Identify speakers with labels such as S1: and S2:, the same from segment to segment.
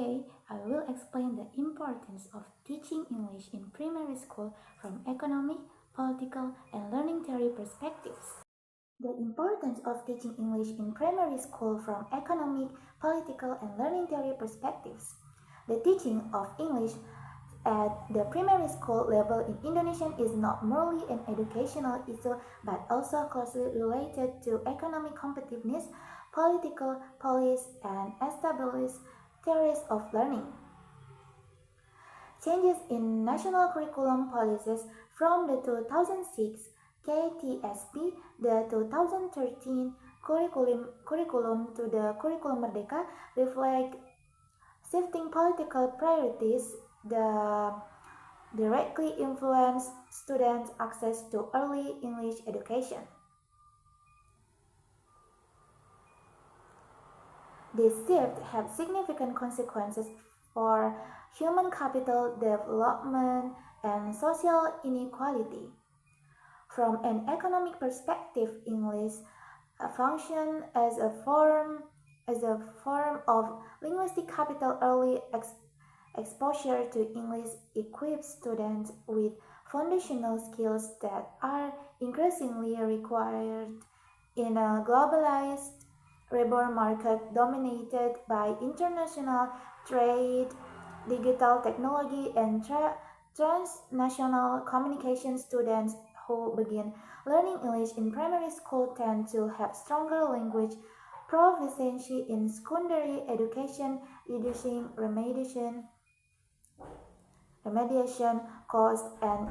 S1: Today, I will explain the importance of teaching English in primary school from economic, political, and learning theory perspectives. The importance of teaching English in primary school from economic, political, and learning theory perspectives. The teaching of English at the primary school level in Indonesia is not merely an educational issue but also closely related to economic competitiveness, political policy, and established theories of learning. Changes in national curriculum policies from the 2006 KTSP, the 2013 curriculum to the Curriculum Merdeka reflect shifting political priorities that directly influence students' access to early English education. This shift had significant consequences for human capital development and social inequality. From an economic perspective, English functions as a form of linguistic capital. Early exposure to English equips students with foundational skills that are increasingly required in a globalized labor market dominated by international trade, digital technology, and transnational communication. Students who begin learning English in primary school tend to have stronger language proficiency in secondary education, reducing remediation costs and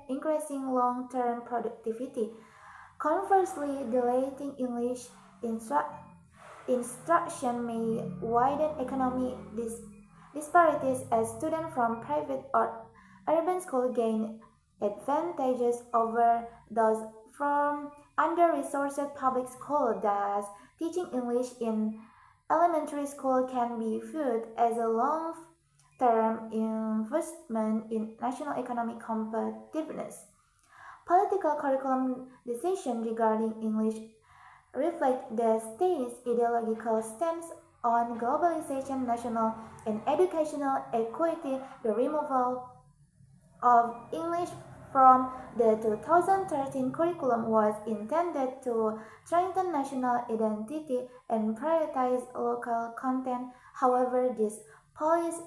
S1: increasing long-term productivity. Conversely, dilating English instruction may widen economic disparities as students from private or urban schools gain advantages over those from under-resourced public schools. Thus, teaching English in elementary school can be viewed as a long-term investment in national economic competitiveness. Political curriculum decisions regarding English reflect the state's ideological stance on globalization, national and educational equity. The removal of English from the 2013 curriculum was intended to strengthen national identity and prioritize local content. However, this policy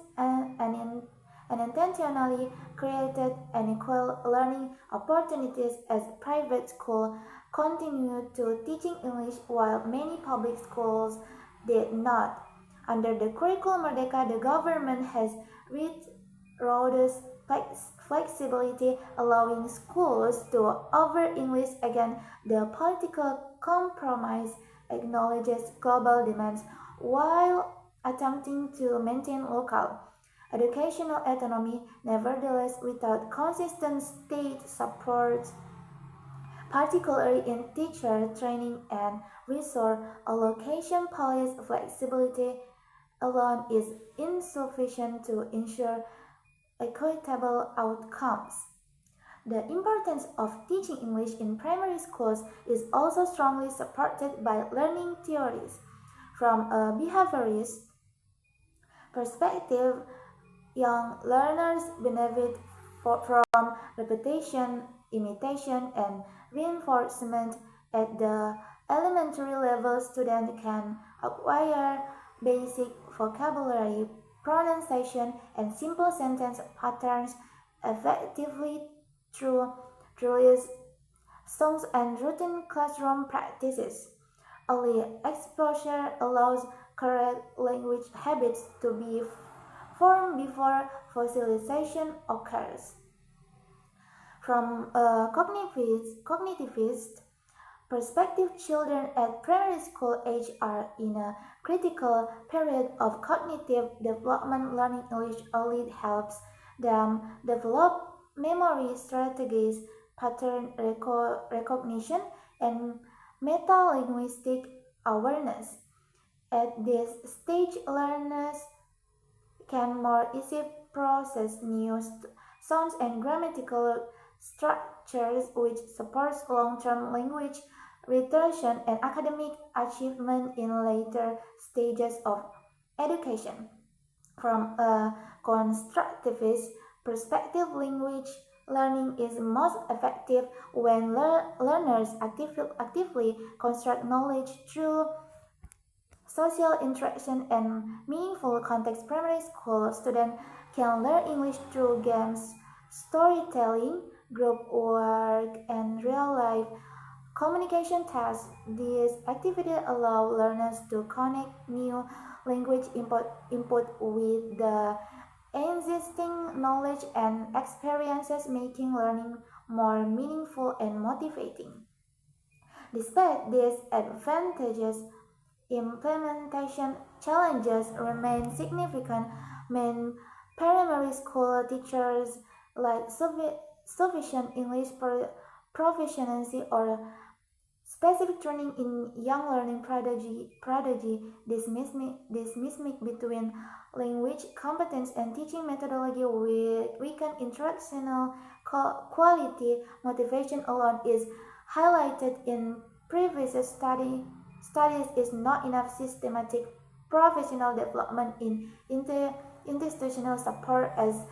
S1: unintentionally created unequal learning opportunities as private schools continued to teaching English while many public schools did not. Under the Curriculum Merdeka, the government has reduced flexibility, allowing schools to offer English again. The political compromise acknowledges global demands while attempting to maintain local educational autonomy. Nevertheless, without consistent state support, particularly in teacher training and resource allocation, policy flexibility alone is insufficient to ensure equitable outcomes. The importance of teaching English in primary schools is also strongly supported by learning theories. From a behaviorist perspective, young learners benefit from repetition, imitation, and reinforcement. At the elementary level, students can acquire basic vocabulary, pronunciation, and simple sentence patterns effectively through drills, songs, and routine classroom practices. Early exposure allows correct language habits to be formed before fossilization occurs. From a cognitivist perspective, children at primary school age are in a critical period of cognitive development. Learning English early helps them develop memory strategies, pattern recognition, and metalinguistic awareness. At this stage, learners can more easily process new sounds and grammatical structures, which supports long-term language retention and academic achievement in later stages of education. From a constructivist perspective, language learning is most effective when learners actively construct knowledge through social interaction and meaningful context. Primary school students can learn English through games, storytelling, group work, and real-life communication tasks. These activities allow learners to connect new language input with the existing knowledge and experiences, making learning more meaningful and motivating. Despite these advantages, implementation challenges remain significant. Many primary school teachers lack sufficient English proficiency or specific training in young learning prodigy. This mismatch between language competence and teaching methodology weaken instructional quality. Motivation alone is highlighted in previous studies is not enough. Systematic professional development in institutional support as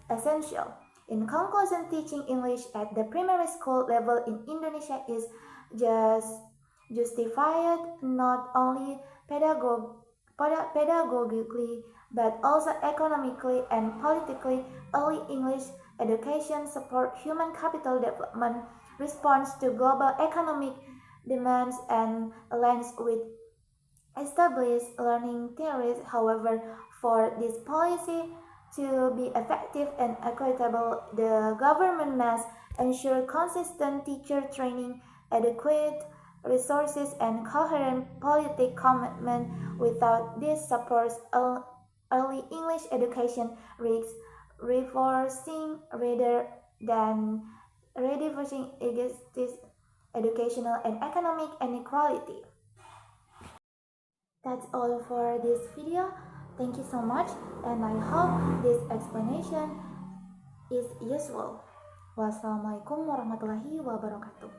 S1: essential. In conclusion, teaching English at the primary school level in Indonesia is just justified not only pedagogically but also economically and politically. Early English education support human capital development, responds to global economic demands, and aligns with established learning theories. However, for this policy to be effective and equitable, the government must ensure consistent teacher training, adequate resources, and coherent politic commitment. Without these supports, early English education risks reinforcing rather than reducing educational and economic inequality. That's all for this video. Thank you so much, and I hope this explanation is useful. Wassalamualaikum warahmatullahi wabarakatuh.